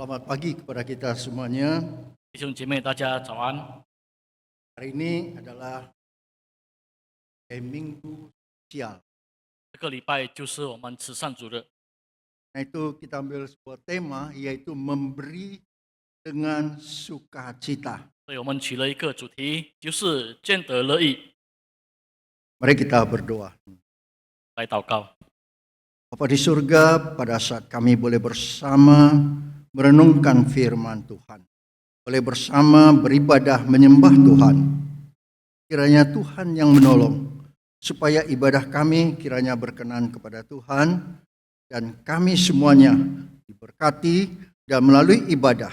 Selamat pagi kepada kita semuanya. 弟兄姐妹，大家早安。 Hari ini adalah Minggu Sosial. 这个礼拜就是我们慈善主日， Nah itu kita ambil sebuah tema yaitu memberi dengan sukacita. 所以我们取了一个主题，就是捐得乐意。 Mari kita berdoa. 来祷告， Bapa di surga, pada saat kami boleh bersama merenungkan firman Tuhan, boleh bersama beribadah menyembah Tuhan, kiranya Tuhan yang menolong supaya ibadah kami kiranya berkenan kepada Tuhan dan kami semuanya diberkati, dan melalui ibadah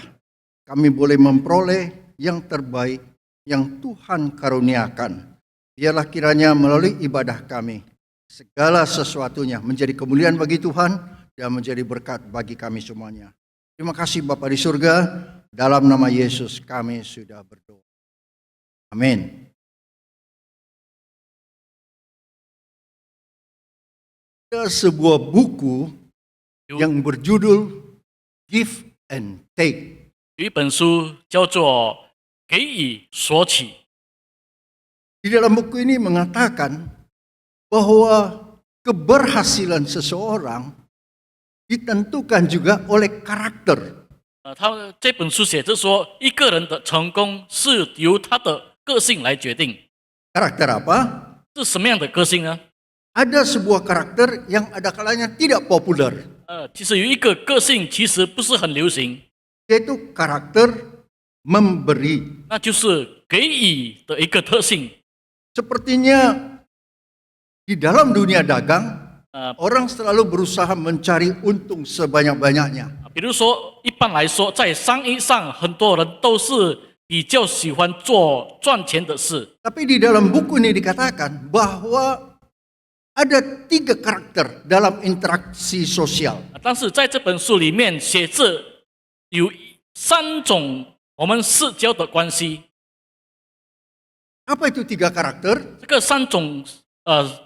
kami boleh memperoleh yang terbaik yang Tuhan karuniakan. Biarlah kiranya melalui ibadah kami segala sesuatunya menjadi kemuliaan bagi Tuhan dan menjadi berkat bagi kami semuanya. Terima kasih Bapa di surga, dalam nama Yesus kami sudah berdoa. Amin. Ada sebuah buku yang berjudul Give and Take. 有一本书叫做《给予索取》。 Di dalam buku ini mengatakan bahwa keberhasilan seseorang ditentukan juga oleh karakter. 他这本书写着说，一个人的成功是由他的个性来决定。 Karakter apa? 是什么样的个性呢？ Ada sebuah karakter yang ada kalanya tidak populer, 其实有一个个性其实不是很流行， yaitu karakter memberi. 那就是给予的一个特性。 Sepertinya di dalam dunia dagang, 呃， orang selalu berusaha mencari untung sebanyak-banyaknya. 比如说，一般来说，在商业上，很多人都是比较喜欢做赚钱的事。 Tapi di dalam buku ini dikatakan bahwa ada 3 karakter dalam interaksi sosial. 但是在这本书里面写着有3种我们社交的关系。 Apa itu 3 karakter? 这个3种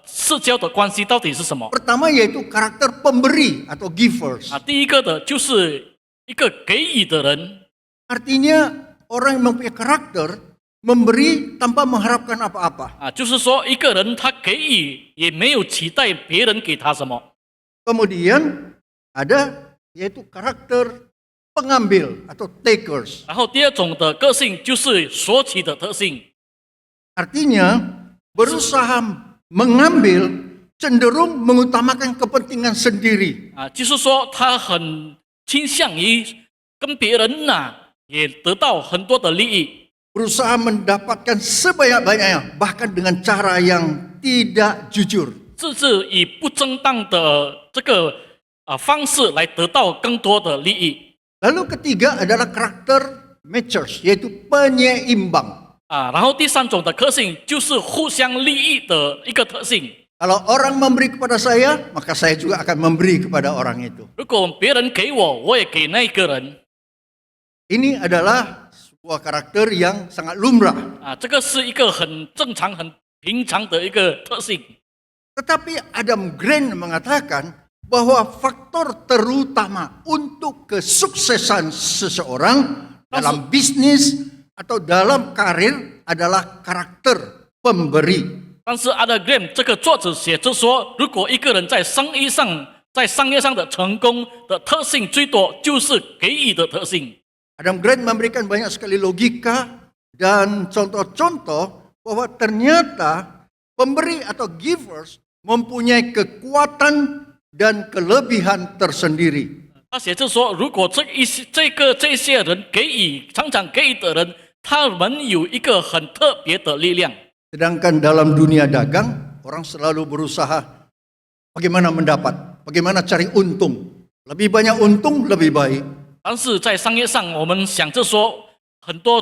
社交的关系到底是什么？ Pertama yaitu karakter pemberi atau givers. 第一个的就是一个给予的人， Artinya orang yang mempunyai karakter memberi tanpa mengharapkan apa-apa. 就是说一个人他给予也没有期待别人给他什么。 Kemudian ada yaitu karakter pengambil atau takers. 然后第二种的个性就是索取的特性。 Artinya berusaha mengambil cenderung mengutamakan kepentingan sendiri. 就是说他很倾向于跟别人也得到很多的利益， Berusaha mendapatkan sebanyak-banyaknya, bahkan dengan cara yang tidak jujur. 甚至以不正当的这个方式来得到更多的利益。 Lalu ketiga adalah karakter matchers, yaitu penyeimbang. 然后第3种的特性就是互相利益的一个特性。 Kalau orang memberi kepada saya, maka saya juga akan memberi kepada orang itu. 如果别人给我，我也给那个人。 Ini adalah sebuah karakter yang sangat lumrah. 这个是一个很正常、很平常的一个特性。 Tetapi Adam Grant mengatakan bahwa faktor terutama untuk kesuksesan seseorang dalam bisnis atau dalam karir adalah karakter pemberi. 但是 Adam Grant 这个作者写着说，如果一个人在商业上的成功的特性最多就是给予的特性。 Adam Grant memberikan banyak sekali logika dan contoh-contoh bahwa ternyata pemberi atau givers mempunyai kekuatan dan kelebihan tersendiri. 他写着说，如果这些人常常给予的人，他们有一个很特别的力量。 Sedangkan dalam dunia dagang, orang selalu berusaha bagaimana mendapat, bagaimana cari untung. Lebih banyak untung, lebih baik. 但是在商业上，我们想着说，很多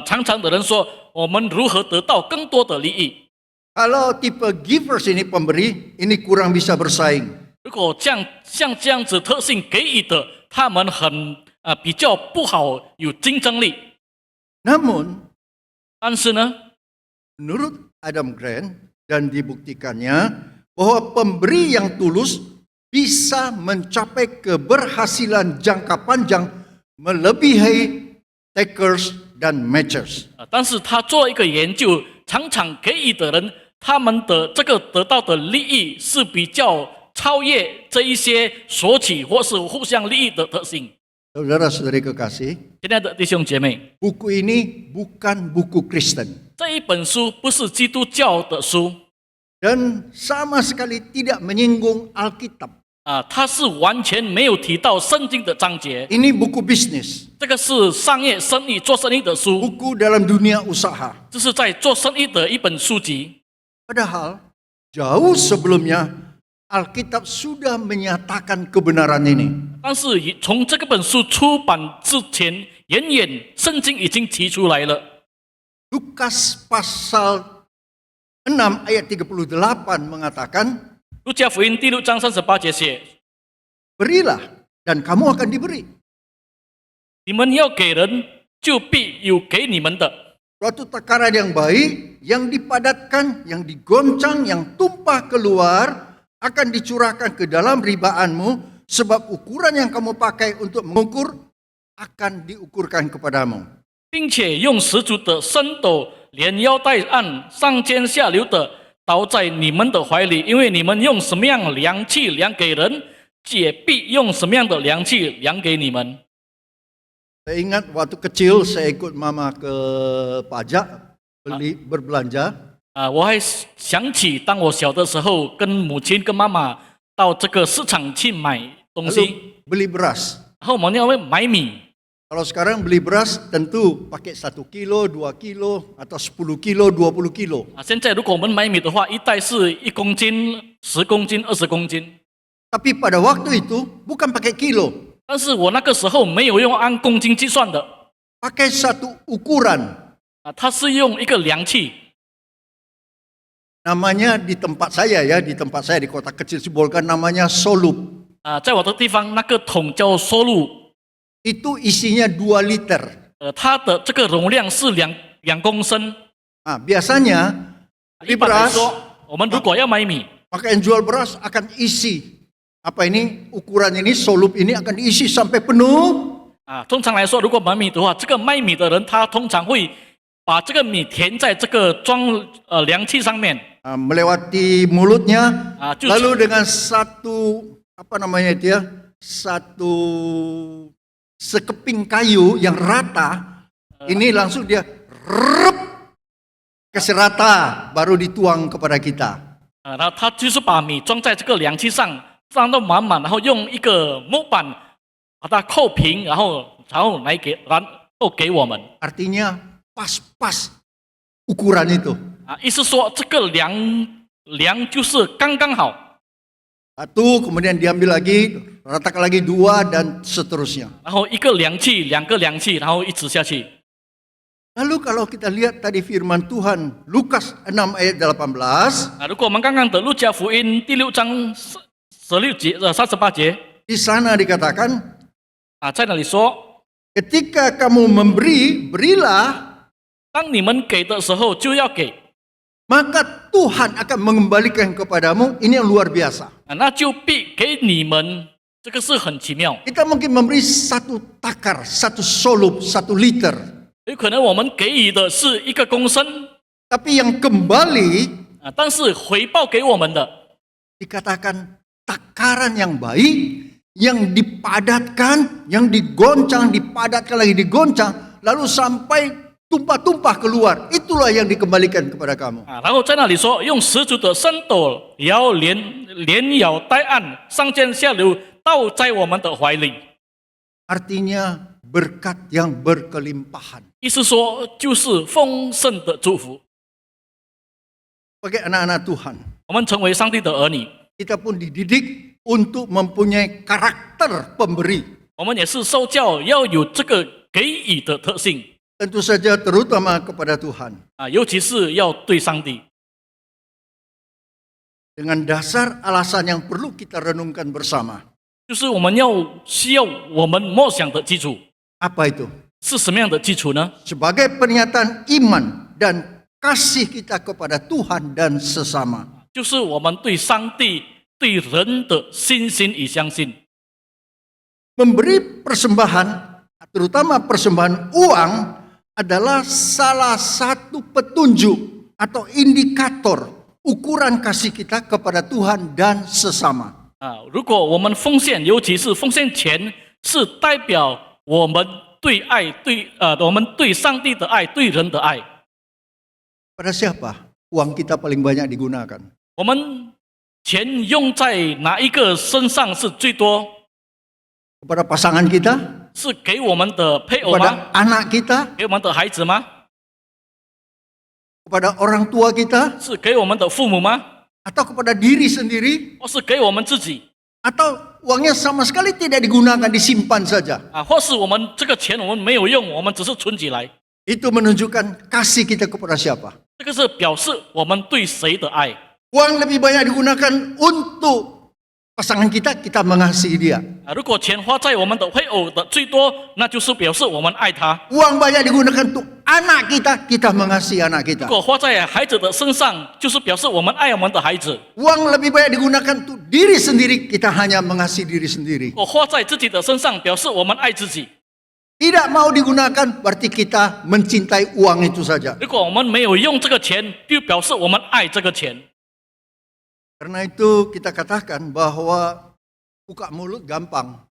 常常的人说，我们如何得到更多的利益？ Kalau tipe givers ini pemberi, ini kurang bisa bersaing. 如果像这样子特性给予的，他们比较不好有竞争力。 Namun, 但是呢， menurut Adam Grant dan dibuktikannya bahwa pemberi yang tulus bisa mencapai keberhasilan jangka panjang melebihi takers dan matchers. 但是他做一个研究，常常给予的人，他们的这个得到的利益是比较超越这一些索取或是互相利益的特性。 Saudara-saudari kekasih, 亲爱的弟兄姐妹， buku ini bukan buku Kristen 这一本书不是基督教的书 dan sama sekali tidak menyinggung Alkitab. 它是完全没有提到圣经的章节。 Ini buku bisnis, 这个是商业生意、做生意的书， buku dalam dunia usaha. 这是在做生意的一本书籍。 Padahal jauh sebelumnya Alkitab sudah menyatakan kebenaran ini. 但是从这个本书出版之前，远远圣经已经提出来了。 Lukas pasal 6 ayat 38 mengatakan, 路加福音第6章38节写： berilah dan kamu akan diberi. 你们要给人，就必有给你们的。 Suatu takaran yang baik, yang dipadatkan, yang digoncang, yang tumpah keluar, akan dicurahkan ke dalam ribaanmu, sebab ukuran yang kamu pakai untuk mengukur akan diukurkan kepadamu. 并且用十足的升斗，连腰带按上尖下流的倒在你们的怀里，因为你们用什么样量器量给人，也必用什么样的量器量给你们。 Saya ingat waktu kecil saya ikut mama ke pajak berbelanja. 我还想起当我小的时候，跟母亲跟妈妈到这个市场去买东西， Lalu beli beras. 然后我们要买米。 Kalau sekarang beli beras tentu pakai 1 kilo, 2 kilo, atau 10 kilo, 20 kilo. 现在如果我们买米的话，一袋是1公斤、10公斤、20公斤。 Tapi pada waktu itu bukan pakai kilo, 但是我那个时候没有用按公斤计算的， pakai satu ukuran. 它是用一个量器。 Namanya di tempat saya ya, di tempat saya di kota kecil Sibolga namanya solup. 在我的地方那个桶叫收入， Itu isinya 2 liter. 它的这个容量是2公升。 Biasanya 一 beli 般来 beras, 说，我们如果要买米， maka yang jual beras akan isi. Apa ini ukuran ini solup ini akan diisi sampai penuh. 通常来说，如果买米的话，这个卖米的人他通常会把这个米填在这个量器上面， Melewati mulutnya, 就 lalu dengan satu apa namanya itu ya, satu sekeping kayu yang rata, ini langsung dia kasih rata, baru dituang kepada kita. 然后他就是把米装在这个量器上，装到满满，然后用一个木板把它扣平，然后给我们。 Artinya pas-pas ukuran itu. 意思说这个量就是刚刚好。 Satu, kemudian diambil lagi, ratakan lagi 2 dan seterusnya. 然后一个量器，2个量器，然后一直下去。 Lalu kalau kita lihat tadi firman Tuhan Lukas 6 ayat 18, 如果我们刚刚的路加福音第6章38节 di sana dikatakan, 在那里说， ketika kamu memberi, berilah, 当你们给的时候就要给， maka Tuhan akan mengembalikan kepadamu. Ini yang luar biasa. 那就必给你们。这个是很奇妙。 Kita mungkin memberi 1 takar, 1 solup, 1 liter. 有可能我们给予的是1个公升， Tapi yang kembali 但是回报给我们的 dikatakan takaran yang baik, yang dipadatkan, yang digoncang, dipadatkan lagi digoncang, lalu sampai tumpah-tumpah keluar. Itulah yang dikembalikan kepada kamu. 然后在那里说，用十足的升斗摇连摇带按，上尖下流，倒在我们的怀里。 Artinya berkat yang berkelimpahan. 意思说就是丰盛的祝福。 Sebagai anak-anak Tuhan, 我们成为上帝的儿女， kita pun dididik untuk mempunyai karakter pemberi. 我们也是受教要有这个给予的特性 Tentu saja terutama kepada Tuhan. 尤其是要对上帝。 Dengan dasar alasan yang perlu kita renungkan bersama. 就是我们需要我们默想的基础 Apa itu? 是什么样的基础呢？ Sebagai pernyataan iman dan kasih kita kepada Tuhan dan sesama. 就是我们对上帝、对人的信心与相信。 Memberi persembahan terutama persembahan uang, adalah salah satu petunjuk atau indikator ukuran kasih kita kepada Tuhan dan sesama. 如果我们奉献，尤其是奉献钱，是代表我们对爱、我们对上帝的爱、对人的爱。 Pada siapa uang kita paling banyak digunakan? 我们钱用在哪一个身上是最多？ Kepada pasangan kita? 是给我们的配偶吗？ Kepada anak kita? 给我们的孩子吗？ Kepada orang tua kita? 是给我们的父母吗？ Atau kepada diri sendiri? 或是给我们自己？ Atau uangnya sama sekali tidak digunakan, disimpan saja? 或是我们这个钱我们没有用，我们只是存起来？ Itu menunjukkan kasih kita kepada siapa? 这个是表示我们对谁的爱。 Uang lebih banyak digunakan untuk pasangan kita, kita mengasihi dia. 如果钱花在我们的配偶的最多，那就是表示我们爱他； Uang banyak digunakan untuk anak kita, kita mengasihi anak 如 kita. 果花在孩子的身上，就是表示我们爱我们的孩子； Uang lebih banyak digunakan untuk diri sendiri, kita hanya mengasihi diri sendiri. 如果花在自己的身上，表示我们爱自己； Tidak mau digunakan berarti kita mencintai uang itu saja. 如果我们没有用这个钱，就表示我们爱这个钱。 Karena itu kita katakan bahwa buka mulut gampang.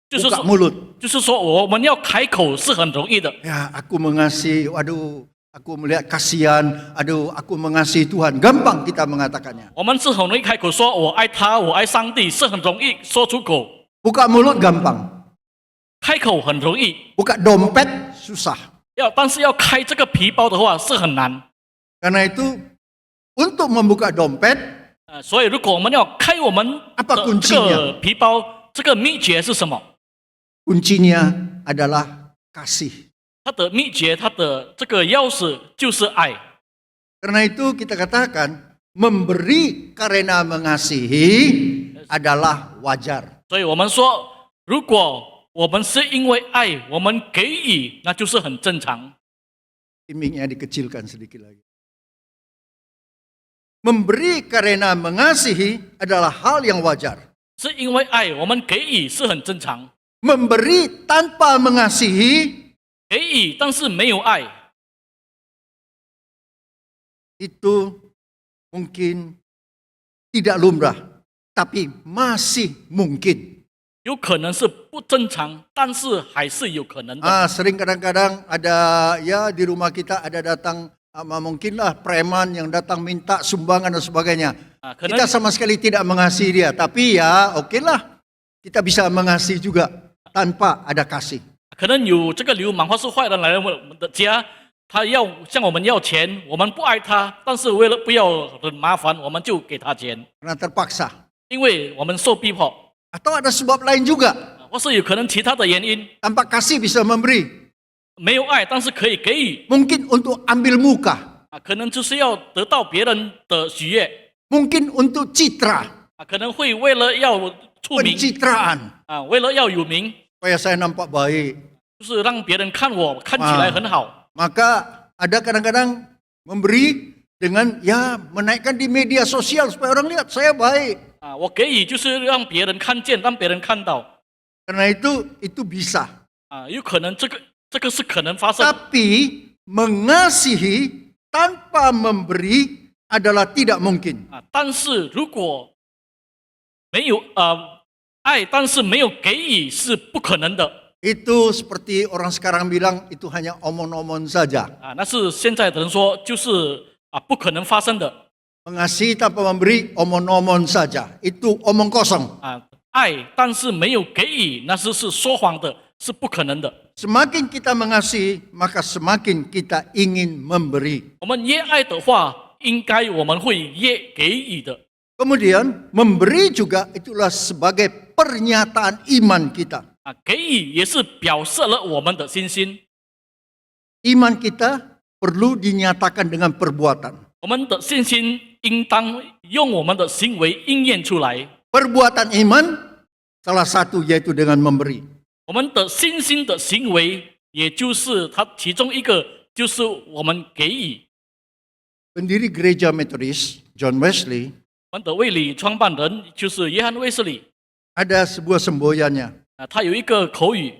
就是说， Buka mulut. 就是说，我们要开口是很容易的。 Ya, aku mengasihi, waduh, aku melihat kasihan, aduh, aku mengasihi Tuhan. Gampang kita mengatakannya. 我们是很容易开口说我爱他，我爱上帝，是很容易说出口。 Buka mulut gampang. 开口很容易， Buka dompet susah. 但是要开这个皮包的话是很难。 Karena itu untuk membuka dompet, 所以如果我们要开我们 Apa 的 kuncinya? 这个皮包，这个秘诀是什么？ kuncinya adalah kasih. 它的秘诀，它的这个钥匙就是爱。 Karena itu kita katakan memberi karena mengasihi adalah wajar. 所以我们说，如果我们是因为爱，我们给予，那就是很正常。 Timingnya dikecilkan sedikit lagi. Memberi karena mengasihi adalah hal yang wajar. 是因为爱，我们给予是很正常。 Memberi tanpa mengasihi 给予，但是没有爱， itu mungkin tidak lumrah, tapi masih mungkin. 有可能是不正常，但是还是有可能的。 Sering kadang-kadang ada ya di rumah kita ada datang mungkinlah preman yang datang minta sumbangan dan sebagainya. 可能 Kita sama sekali tidak mengasihi dia, tapi ya okelah kita bisa mengasihi juga tanpa ada kasih. 可能有这个流氓或是坏人来我们的家，他要向我们要钱，我们不爱他，但是为了不要很麻烦，我们就给他钱， Karena terpaksa. 因为我们受逼迫， Atau ada sebab lain juga. 或是有可能其他的原因， Tanpa kasih bisa memberi. 没有爱，但是可以给予 Mungkin untuk ambil muka. 可能就是要得到别人的喜悦 Mungkin untuk citra. 可能会为了要出名 Pencitraan. 为了要有名， Supaya saya nampak baik. 就是让别人看我看起来很好。 Maka ada kadang-kadang memberi dengan ya menaikkan di media sosial supaya orang lihat saya baik. 我给予就是让别人看见，让别人看到 Karena itu bisa. 有可能这个是可能发生的。 Tapi mengasihi tanpa memberi adalah tidak mungkin. 但是如果没有爱，但是没有给予是不可能的 Itu seperti orang sekarang bilang itu hanya omong-omong saja. 那是现在的人说就是不可能发生的 Mengasihi tanpa memberi omong-omong saja. Itu omong kosong. 爱，但是没有给予，那是说谎的，是不可能的。 Semakin kita mengasihi, maka semakin kita ingin memberi. 我们越爱的话，应该我们会越给予的。 Kemudian memberi juga itulah sebagai pernyataan iman kita. 给予也是表示了我们的信心。 Iman kita perlu dinyatakan dengan perbuatan. 我们的信心应当用我们的行为应验出来。 Perbuatan iman salah satu yaitu dengan memberi. 我们的信心的行为，也就是它其中一个，就是我们给予。 Pendiri gereja Metodis John Wesley 我们的卫理创办人就是约翰卫斯理， ada sebuah semboyannya. 他有一个口语，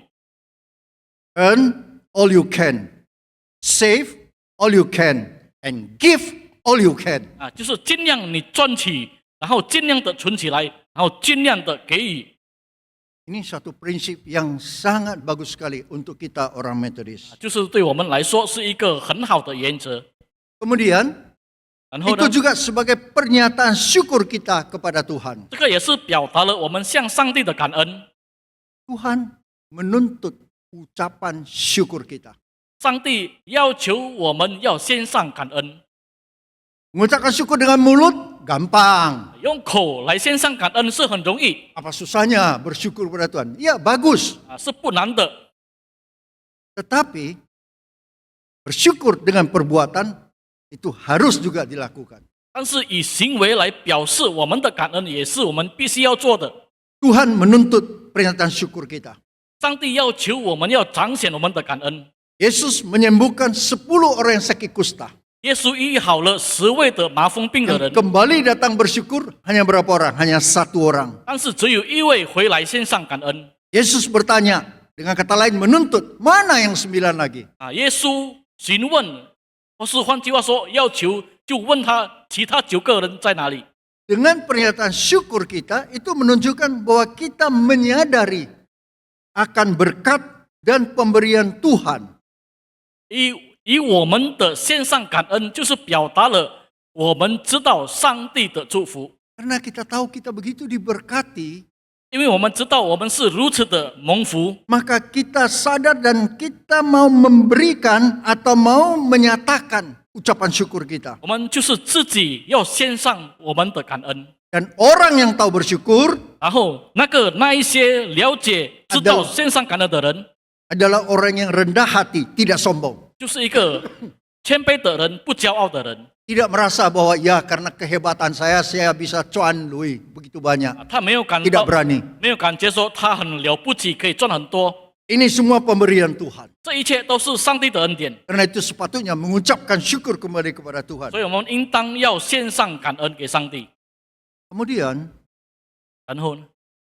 earn all you can, save all you can, and give all you can. 啊，就是尽量你赚取，然后尽量的存起来，然后尽量的给予。 Ini satu prinsip yang sangat bagus sekali untuk kita orang Metodis. 就是对我们来说是一个很好的原则。 Kemudian 然后呢 itu，juga sebagai pernyataan syukur kita kepada Tuhan. 这个也是表达了我们向上帝的感恩。 Tuhan menuntut ucapan syukur kita. 上帝要求我们要献上感恩， Mengucapkan syukur dengan mulut gampang. 用口来献上感恩是很容易 Apa susahnya bersyukur kepada Tuhan? Ya, bagus. 啊，是不难的。 Tetapi bersyukur dengan perbuatan itu harus juga dilakukan. 但是以行为来表示我们的感恩，也是我们必须要做的。 Tuhan menuntut pernyataan syukur kita. 上帝要求我们要彰显我们的感恩。 Yesus menyembuhkan 10 orang yang sakit kusta. 耶稣医好了10位的麻风病的人 Yang，kembali datang bersyukur hanya berapa orang? Hanya 1 orang. 但是只有1位回来献上感恩。 Yesus bertanya, dengan kata lain menuntut, mana yang 9 lagi? 啊，耶稣询问，或是换句话说，要求就问他其他9个人在哪里。 Dengan pernyataan syukur kita, itu menunjukkan bahwa kita menyadari akan berkat dan pemberian Tuhan. 以我们的献上感恩，就是表达了我们知道上帝的祝福， Karena kita tahu kita begitu diberkati, 因为我们知道我们是如此的蒙福， maka kita sadar dan kita mau memberikan atau mau menyatakan ucapan syukur kita. 我们就是自己要献上我们的感恩。 Dan orang yang tahu bersyukur 然后那一些了解、知道献上感恩的人， adalah orang yang rendah hati, tidak sombong. 就是一个谦卑的人，不骄傲的人。 Tidak merasa bahwa ya karena kehebatan saya bisa cuan lui begitu banyak. 啊他没有感 Tidak 到， berani. 没有感觉说他很了不起，可以赚很多。 Ini semua pemberian Tuhan. 这一切都是上帝的恩典， Karena itu sepatutnya mengucapkan syukur kembali kepada Tuhan. 所以我们应当要献上感恩给上帝。 Kemudian 然后呢，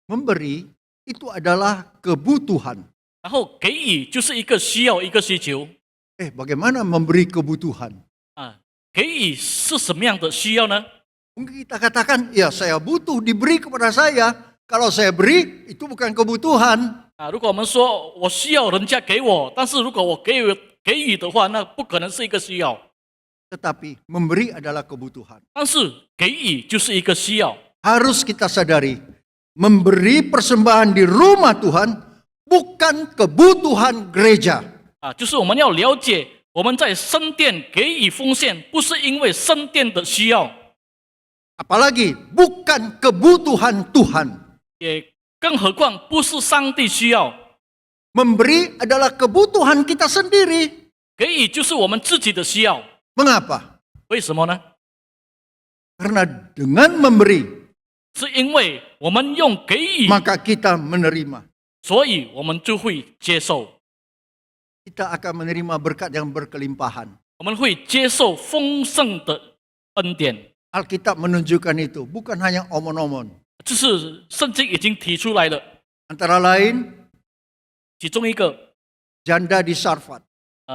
memberi itu adalah kebutuhan. 然后给予就是一个需要，一个需求。 Bagaimana memberi kebutuhan? 啊，给予是什么样的需要呢？ Mungkin kita katakan, ya saya butuh diberi kepada saya. Kalau saya beri, itu bukan kebutuhan. 啊，如果我们说我需要人家给我，但是如果我给予的话，那不可能是一个需要。 Tetapi memberi adalah kebutuhan. 但是给予就是一个需要。 Harus kita sadari, memberi persembahan di rumah Tuhan bukan kebutuhan gereja. 啊，就是我们要了解，我们在圣殿给予奉献，不是因为圣殿的需要， Apalagi bukan kebutuhan Tuhan. 也更何况不是上帝需要。 Memberi adalah kebutuhan kita sendiri. 给予就是我们自己的需要。 Mengapa? 为什么呢？ Karena dengan memberi, 是因为我们用给予， maka kita menerima. 所以我们就会接受， Kita akan menerima berkat yang berkelimpahan. 我们会接受丰盛的恩典。 Alkitab menunjukkan itu, bukan hanya omon-omon. 这是圣经已经提出来了， Antara lain, 其中一个 janda di Sarfat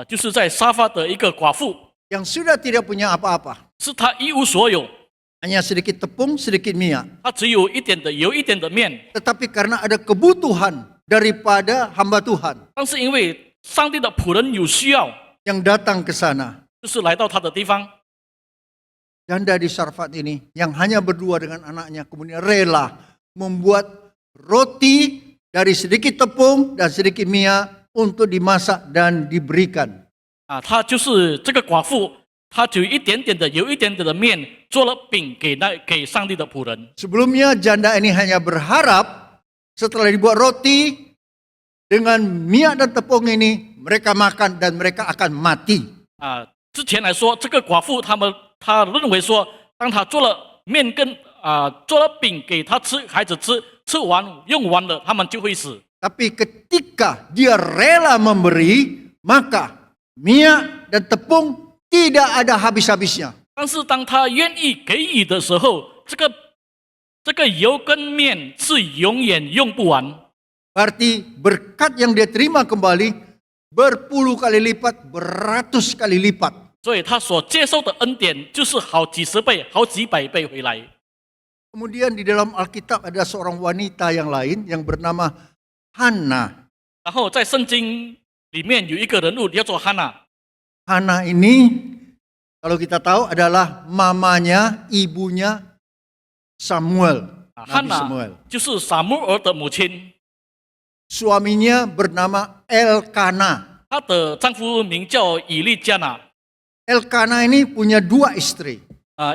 就是在沙发的一个寡妇， yang sudah tidak punya apa-apa. 是她一无所有， Hanya sedikit tepung, sedikit minyak. 她只有一点的油，一点的面， Tetapi karena ada kebutuhan daripada hamba Tuhan 但是因为上帝的仆人有需要， yang datang ke sana. 就是来到他的地方。 Janda di Sarfat ini yang hanya berdua dengan anaknya kemudian rela membuat roti dari sedikit tepung dan sedikit minyak untuk dimasak dan diberikan. 她就是这个寡妇，她只有一点点的油，一点点的面，做了饼给上帝的仆人。 Sebelumnya janda ini hanya berharap setelah dibuat roti dengan minyak dan tepung ini mereka makan dan mereka akan mati. 之前来说，这个寡妇她认为说，当她做了面跟做了饼给她吃，孩子吃，吃完用完了，他们就会死。 Tapi ketika dia rela memberi, maka minyak dan tepung tidak ada habis-habisnya. 但是当她愿意给予的时候，这个油跟面是永远用不完。 Berarti berkat yang dia terima kembali berpuluh kali lipat, beratus kali lipat. 所以他所接受的恩典就是好几十倍、好几百倍回来。 Kemudian di dalam Alkitab ada seorang wanita yang lain yang bernama Hana. 然后在圣经里面有一个人物叫做哈娜， Hana ini kalau kita tahu adalah mamanya, ibunya Samuel, 哈 Nabi 娜 Samuel. 就是撒母耳的母亲， Suaminya bernama Elkana. 她的丈夫名叫以利加拿。 Elkana ini punya 2 istri.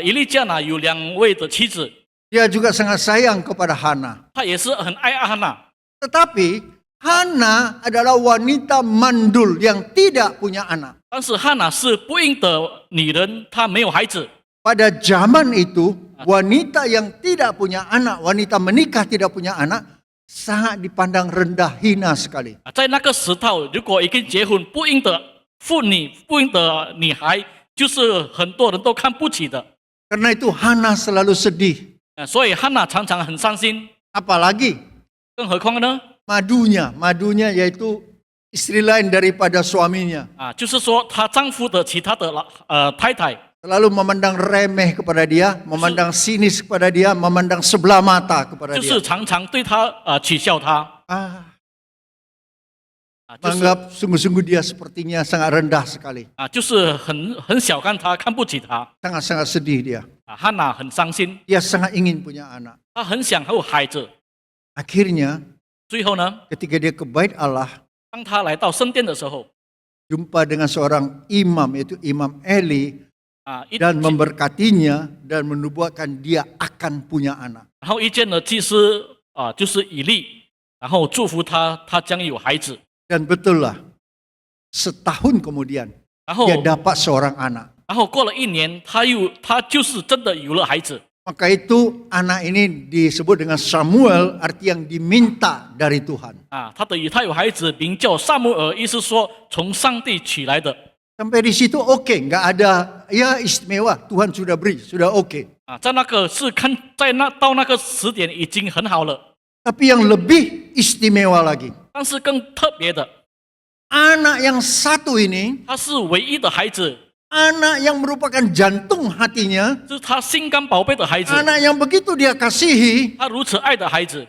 以利加拿有2位的妻子， Dia juga sangat sayang kepada Hana. 她也是很爱哈娜。 Tetapi Hana adalah wanita mandul yang tidak punya anak. 但是哈娜是不应的女人，她没有孩子。 Pada zaman itu, wanita yang tidak punya anak, wanita menikah tidak punya anak, sangat dipandang rendah, hina sekali. 在那个时候，如果已经结婚不应的妇女、不应的女孩，就是很多人都看不起的。 Karena itu Hana selalu sedih. 所以哈娜常常很伤心。 Apalagi 更何况呢？ madunya yaitu istri lain daripada suaminya. 就是说她丈夫的其他的太太， Selalu memandang remeh kepada dia, memandang sinis kepada dia, memandang sebelah mata kepada 就是 dia. 常常对她取笑她。 就是 Menganggap sungguh-sungguh dia sepertinya sangat rendah sekali. 就是很小看她，看不起她。 Sangat-sangat sedih dia. 哈娜很伤心， Dia sangat ingin punya anak. 她很想有孩子。 Akhirnya 最后呢， ketika dia ke bait Allah, 当她来到圣殿的时候， jumpa dengan seorang imam yaitu Imam Eli 一 dan memberkatinya dan menubuatkan dia akan punya anak. 然后遇见了祭司就是以利，然后祝福他，他将有孩子。 Dan betul lah, setahun kemudian 然后 dia dapat seorang anak. 然后过了1年，他就是真的有了孩子。 Maka itu anak ini disebut dengan Samuel, arti yang diminta dari Tuhan. 他有孩子，名叫撒母耳，意思说从上帝取来的。 Sampai di situ oke, nggak ada ya istimewa, Tuhan sudah beri, sudah oke. 在那个是看到那个时点已经很好了， Tapi yang lebih istimewa lagi, 但是更特别的， anak yang satu ini, 他是唯一的孩子， anak yang merupakan jantung hatinya, 是他心肝宝贝的孩子， anak yang begitu dia kasihi, 他如此爱的孩子，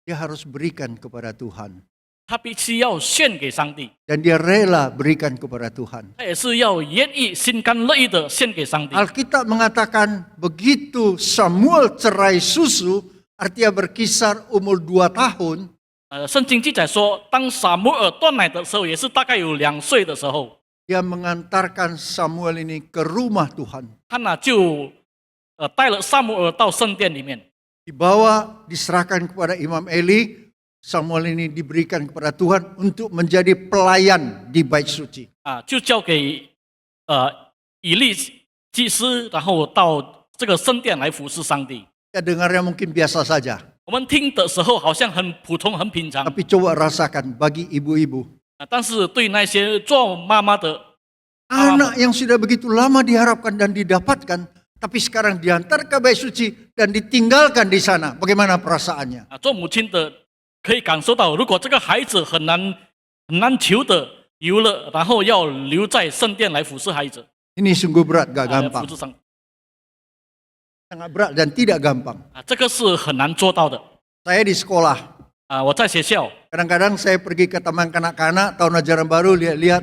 dia harus berikan kepada Tuhan. 他必须要献给上帝， Dan dia rela berikan kepada Tuhan. 他也是要愿意心甘乐意的献给上帝。 Alkitab mengatakan begitu Samuel cerai susu, artinya berkisar umur 2 tahun, 圣经记载说，当撒母耳断奶的时候，也是大概有2岁的时候， dia mengantarkan Samuel ini ke rumah Tuhan. 哈娜就带了撒母耳到圣殿里面， Dibawa, diserahkan kepada Imam Eli, Samuel ini diberikan kepada Tuhan untuk menjadi pelayan di bait suci. 就交给以利祭司，然后到这个圣殿来服侍上帝。 Ya dengarnya mungkin biasa saja, 我们听的时候好像很普通、很平常， tapi coba rasakan bagi ibu-ibu. 但是对那些做妈妈的， Anak yang sudah begitu lama diharapkan dan didapatkan, tapi sekarang diantar ke bait suci dan ditinggalkan di sana. Bagaimana perasaannya? 做母亲的可以感受到，如果这个孩子很难求的有了，然后要留在圣殿来服侍孩子， Ini sungguh berat, gak 来 gampang. 服侍上， Sangat berat dan tidak gampang. 这个是很难做到的。 Saya di sekolah, 我在学校， kadang-kadang saya pergi ke taman kanak-kanak, tahun ajaran baru, lihat-lihat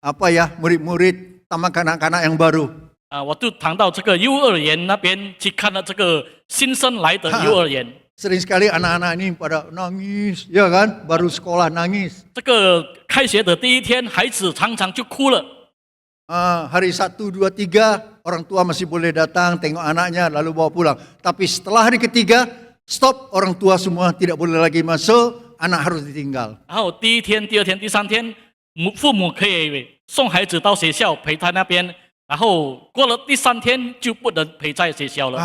apa ya, murid-murid taman kanak-kanak yang baru. 我就谈到这个幼儿园那边去看了这个新生来的幼儿园。 Sering sekali anak-anak ini pada nangis, ya kan? Baru sekolah nangis. 这个开学的第1天，孩子常常就哭了。 Hari 1, 2, 3, orang tua masih boleh datang, tengok anaknya, lalu bawa pulang. Tapi setelah hari ketiga, stop, orang tua semua tidak boleh lagi masuk, anak harus ditinggal. 然后第1天、第2天、第3天，父母可以送孩子到学校陪他那边，然后过了第3天就不能陪在学校了。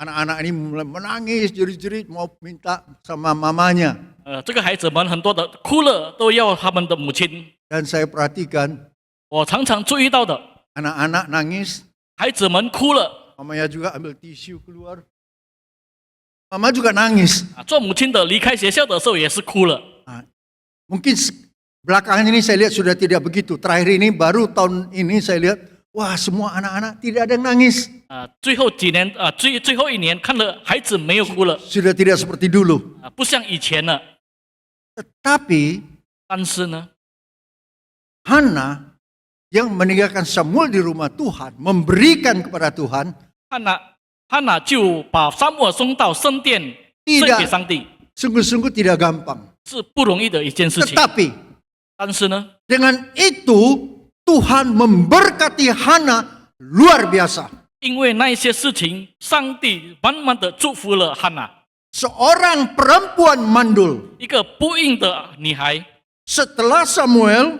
Anak-anak ini mulai menangis, jerit-jerit, mau minta sama mamanya. 这个孩子们很多的哭了，都要他们的母亲。 Dan saya perhatikan, 我常常注意到的， anak-anak nangis, 孩子们哭了， mamanya juga ambil tisu keluar. Mama juga nangis. 做母亲的离开学校的时候也是哭了。 Mungkin Belakangan ini saya lihat sudah tidak begitu. Terakhir ini baru tahun ini saya lihat, wah semua anak-anak tidak ada yang nangis. 最后几年最后一年看了孩子没有哭了， Sudah tidak seperti dulu. 不像以前了。 Tetapi 但是呢， Hana yang meninggalkan Samuel di rumah Tuhan, memberikan kepada Tuhan, 汉娜就把撒母耳送到圣殿献给上帝， sungguh-sungguh tidak gampang. 是不容易的一件事情。 Tetapi 但是呢， dengan itu Tuhan memberkati Hana luar biasa. 因为那一些事情，上帝满满的祝福了汉娜， Seorang perempuan mandul 一个不孕的女孩。 setelah Samuel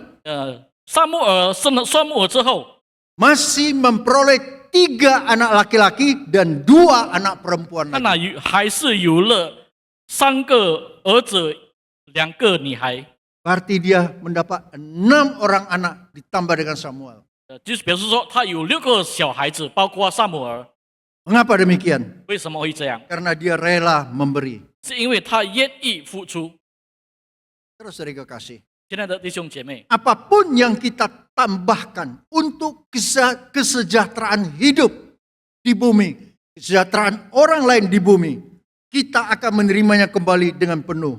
撒母耳生了撒母耳之后， masih memperoleh 3 anak laki-laki dan 2 anak perempuan 汉 lagi. 娜还是有了3个儿子，2个女孩。 Berarti dia mendapat 6 orang anak ditambah dengan Samuel. 就是表示说，他有6个小孩子，包括撒母耳。 Mengapa demikian? 为什么会这样？ Karena dia rela memberi. 是因为他愿意付出。 Terus dari kekasih. 亲爱的弟兄姐妹， Apapun yang kita tambahkan untuk kesejahteraan hidup di bumi, kesejahteraan orang lain di bumi, kita akan menerimanya kembali dengan penuh.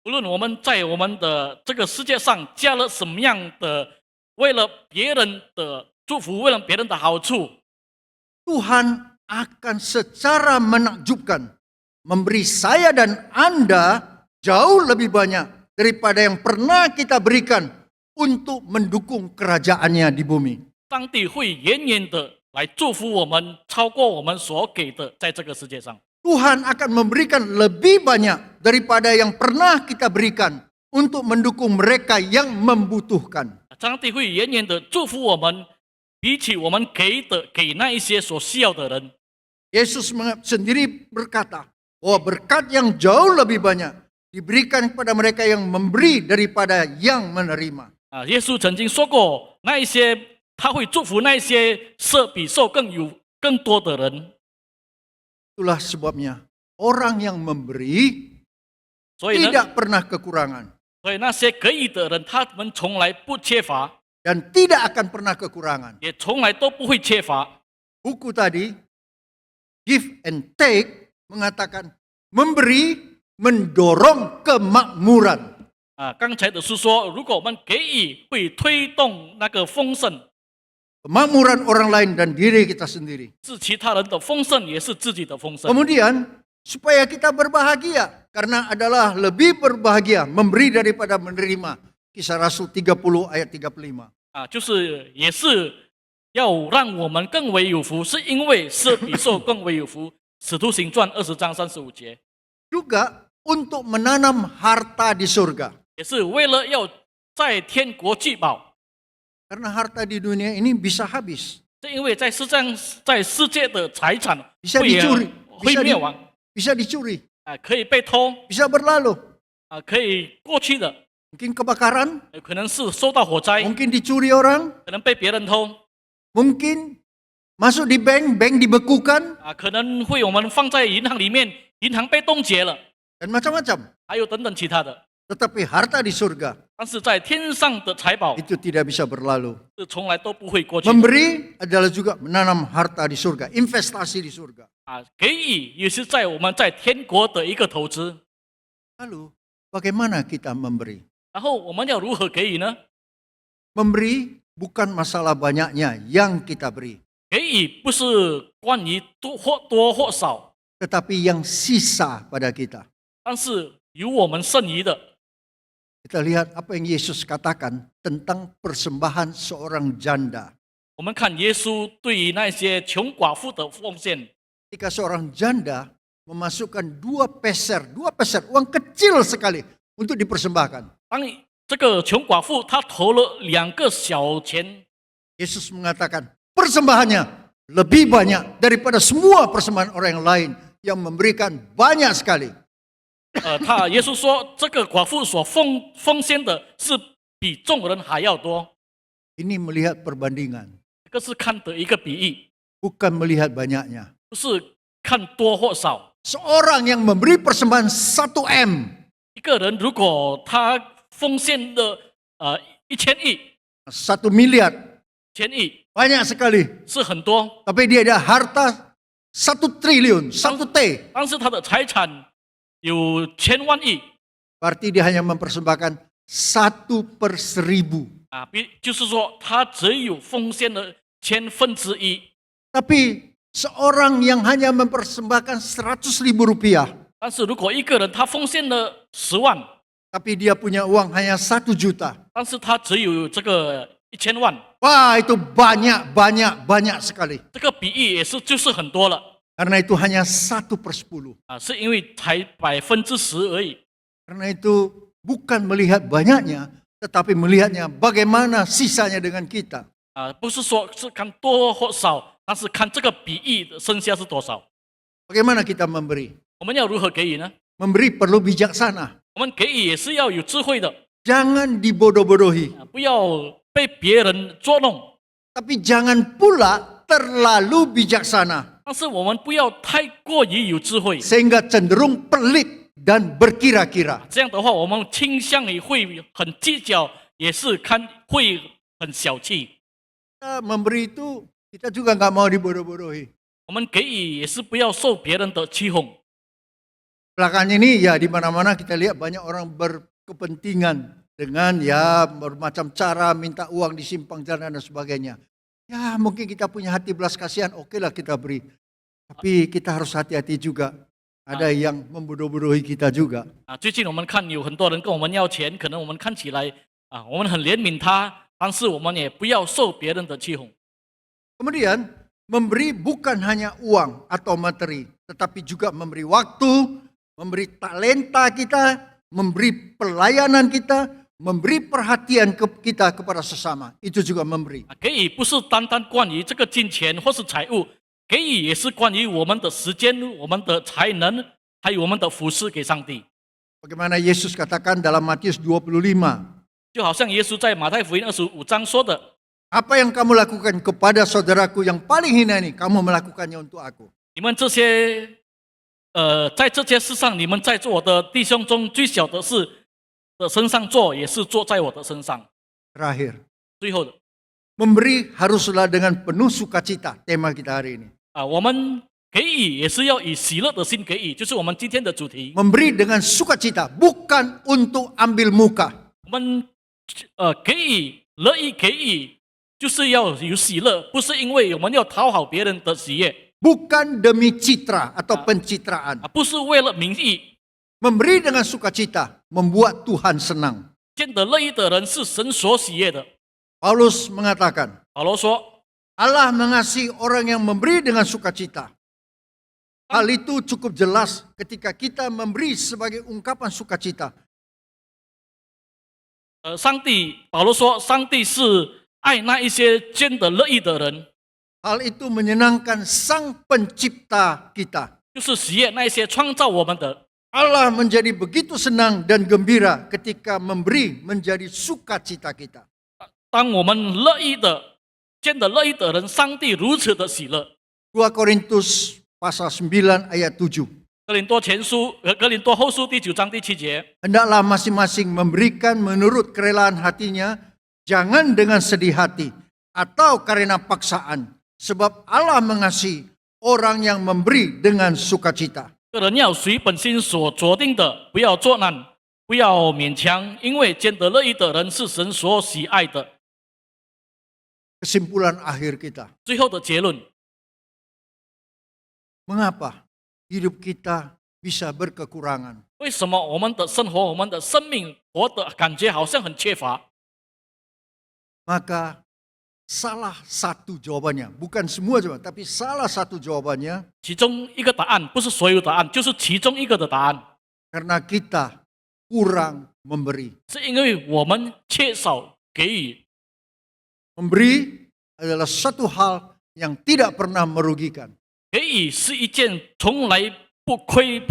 无论我们在我们的这个世界上加了什么样的，为了别人的祝福，为了别人的好处， Tuhan akan secara menakjubkan memberi saya dan Anda jauh lebih banyak daripada yang pernah kita berikan untuk mendukung kerajaannya di bumi. 上帝会远远的来祝福我们，超过我们所给的，在这个世界上。 Tuhan akan memberikan lebih banyak daripada yang pernah kita berikan untuk mendukung mereka yang membutuhkan. 上帝会远远的祝福我们，比起我们给的给那一些所需要的人。 Yesus sendiri berkata bahwa berkat yang jauh lebih banyak diberikan kepada mereka yang memberi daripada yang menerima. 耶稣曾经说过，那一些他会祝福那一些比受更多的人。 Itulah sebabnya orang yang memberi 所以呢， tidak pernah kekurangan 所以那些给予的人，他们从来不缺乏， dan tidak akan pernah kekurangan. 也从来都不会缺乏。 Buku tadi Give and Take mengatakan memberi mendorong kemakmuran. 刚才的是说，如果我们给予，会推动那个丰盛， Kemakmuran orang lain dan diri kita sendiri. 是其他人的丰盛，也是自己的丰盛。 Kemudian supaya kita berbahagia karena adalah lebih berbahagia memberi daripada menerima. Kisah Rasul 30 ayat 35. 就是也是要让我们更为有福，是因为是比受更为有福。使徒行传20章35节， Juga untuk menanam harta di surga. 也是为了要在天国聚宝。 Karena harta di dunia ini bisa habis, 是因为在世界的财产 bisa 会 dicuri, 会灭亡， bisa dicuri, 可以被偷， bisa berlalu. 可以过去的， Mungkin kebakaran, 可能是受到火灾， mungkin dicuri orang, 可能被别人偷， mungkin masuk di bank, bank dibekukan, 可能会我们放在银行里面，银行被冻结了， dan macam-macam. 还有等等其他的。 Tetapi harta di surga 但是在天上的财宝 itu tidak bisa berlalu. 是从来都不会过去的。 Memberi adalah juga menanam harta di surga, investasi di surga. 给予也是在我们在天国的一个投资。 Lalu, bagaimana kita memberi? 然后我们要如何给予呢？ Memberi bukan masalah banyaknya yang kita beri, 给予不是关于多或少， tetapi yang sisa pada kita. 但是有我们剩余的。 Kita lihat apa yang Yesus katakan tentang persembahan seorang janda. 我们看耶稣对于那些穷寡妇的奉献， Ketika seorang janda memasukkan 2 peser, uang kecil sekali untuk dipersembahkan. 当这个穷寡妇她投了2个小钱， Yesus mengatakan persembahannya lebih banyak daripada semua persembahan orang yang lain yang memberikan banyak sekali. 耶稣说这个寡妇所奉献的是比众人还要多。 Ini melihat perbandingan, 这个是看的一个比喻， bukan melihat banyaknya. 不是看多或少。 Seorang yang memberi persembahan 1 M 一个人如果他奉献的1000亿、 1 miliar. 1000亿 Banyak sekali. 是很多， Tapi dia ada harta 1 triliun, 1 T. 但是他的财产有千万亿 Berarti dia hanya mempersembahkan 1/1000. 就是说他只有奉献了1/1000。 Tapi seorang yang hanya mempersembahkan 100.000 rupiah, 但是如果一个人他奉献了10万， tapi dia punya uang hanya 1 juta. 但是他只有这个1000万， Wah, itu banyak sekali. 这个比喻也是就是很多了 Karena itu hanya 1/10. 是因为才10%而已 Karena itu bukan melihat banyaknya, tetapi melihatnya bagaimana sisanya dengan kita. 不是说是看多或少，但是看这个比喻的剩下是多少。 Bagaimana kita memberi? 我们要如何给予呢？ Memberi perlu bijaksana. 我们给予也是要有智慧的， Jangan dibodoh-bodohi. 不要被别人捉弄， Tapi jangan pula terlalu bijaksana. 但是我们不要太过于有智慧， Sehingga cenderung pelit dan berkira-kira. 这样的话，我们倾向于会很计较，也是会很小气。 Kita memberi itu, kita juga nggak mau dibodoh-bodohi. 我们给予也是不要受别人的欺哄。 Belakangan ini ya di mana-mana kita lihat banyak orang berkepentingan dengan ya bermacam cara minta uang di simpang jalan dan sebagainya. Ya mungkin kita punya hati belas kasihan, oke lah kita beri. Tapi kita harus hati-hati juga. Ada yang membodoh-bodohi kita juga. 最近我们看有很多人跟我们要钱，可能我们看起来我们很怜悯他，但是我们也不要受别人的欺哄。 Kemudian memberi bukan hanya uang atau materi, tetapi juga memberi waktu, memberi talenta kita, memberi pelayanan kita, memberi perhatian kita kepada sesama. Itu juga memberi. 给予不是单单关于这个金钱或是财物，给予也是关于我们的时间、我们的才能，还有我们的服侍给上帝。 Bagaimana Yesus katakan dalam Matius 25, 就好像耶稣在马太福音25章说的， apa yang kamu lakukan kepada saudaraku yang paling hina ini, kamu melakukannya untuk aku. 你们这些在这些事上，你们在做我的弟兄中最小的事的身上做，也是做在我的身上。 Terakhir, 最后的 memberi haruslah dengan penuh sukacita, tema kita hari ini. 我们给予也是要以喜乐的心给予，就是我们今天的主题。 Memberi dengan sukacita, bukan untuk ambil muka. 我们给予乐意给予，就是要有喜乐，不是因为我们要讨好别人的喜悦， Bukan demi citra atau pencitraan. 不是为了名义。 Memberi dengan sukacita membuat Tuhan senang. 见得乐意的人是神所喜悦的。 Paulus mengatakan, 保罗说， Allah mengasihi orang yang memberi dengan sukacita. Hal itu cukup jelas ketika kita memberi sebagai ungkapan sukacita. 保罗说，上帝是爱那一些见得乐意的人， Hal itu menyenangkan Sang Pencipta kita. 就是喜悦那一些创造我们的。 Allah menjadi begitu senang dan gembira ketika memberi menjadi sukacita kita. 当我们乐意的见得乐意的人，上帝如此的喜乐。 2 Korintus pasal 9 ayat 7. 格林多后书第9章第7节， Hendaklah masing-masing memberikan menurut kerelaan hatinya, jangan dengan sedih hati atau karena paksaan, sebab Allah mengasihi orang yang memberi dengan sukacita. 个人要随本心所决定的，不要作难，不要勉强，因为见得乐意的人是神所喜爱的。 Kesimpulan akhir kita, 最后的结论， mengapa hidup kita bisa berkekurangan? 为什么我们的生活、我们的生命活的感觉好像很缺乏？ Maka salah satu jawabannya, bukan semua jawaban, tapi salah satu jawabannya 其中一个答案不是所有答案，就是其中一个的答案， karena kita kurang memberi. 是因为我们缺少给予。 Memberi adalah satu hal yang tidak pernah merugikan. 给予是一件从来不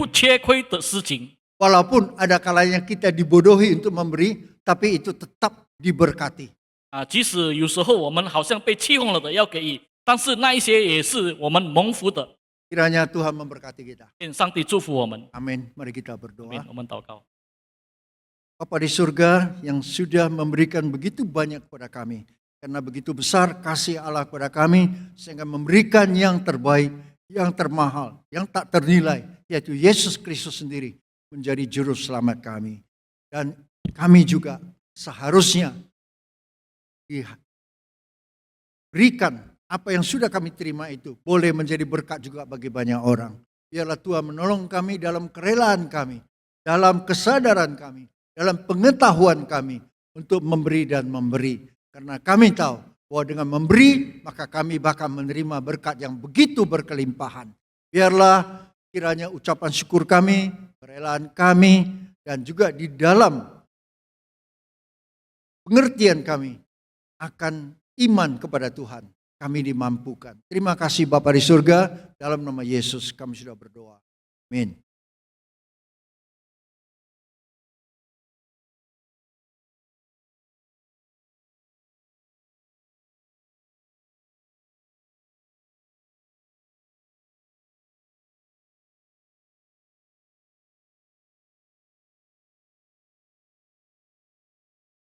缺亏的事情。 Walaupun ada kalanya kita dibodohi untuk memberi, tapi itu tetap diberkati. 即使有时候我们好像被欺哄了的要给予，但是那一些也是我们蒙福的。 Kiranya Tuhan memberkati kita. 愿上帝祝福我们。 Amin. Mari kita berdoa. 我们祷告。Bapa di surga yang sudah memberikan begitu banyak kepada kami. Karena begitu besar kasih Allah kepada kami, sehingga memberikan yang terbaik, yang termahal, yang tak ternilai, yaitu Yesus Kristus sendiri menjadi juru selamat kami. Dan kami juga seharusnya diberikan apa yang sudah kami terima itu boleh menjadi berkat juga bagi banyak orang. Biarlah Tuhan menolong kami dalam kerelaan kami, dalam kesadaran kami, dalam pengetahuan kami untuk memberi dan memberi. Karena kami tahu bahwa dengan memberi maka kami bakal menerima berkat yang begitu berkelimpahan. Biarlah kiranya ucapan syukur kami, kerelaan kami, dan juga di dalam pengertian kami akan iman kepada Tuhan, kami dimampukan. Terima kasih Bapa di surga, dalam nama Yesus kami sudah berdoa. Amin.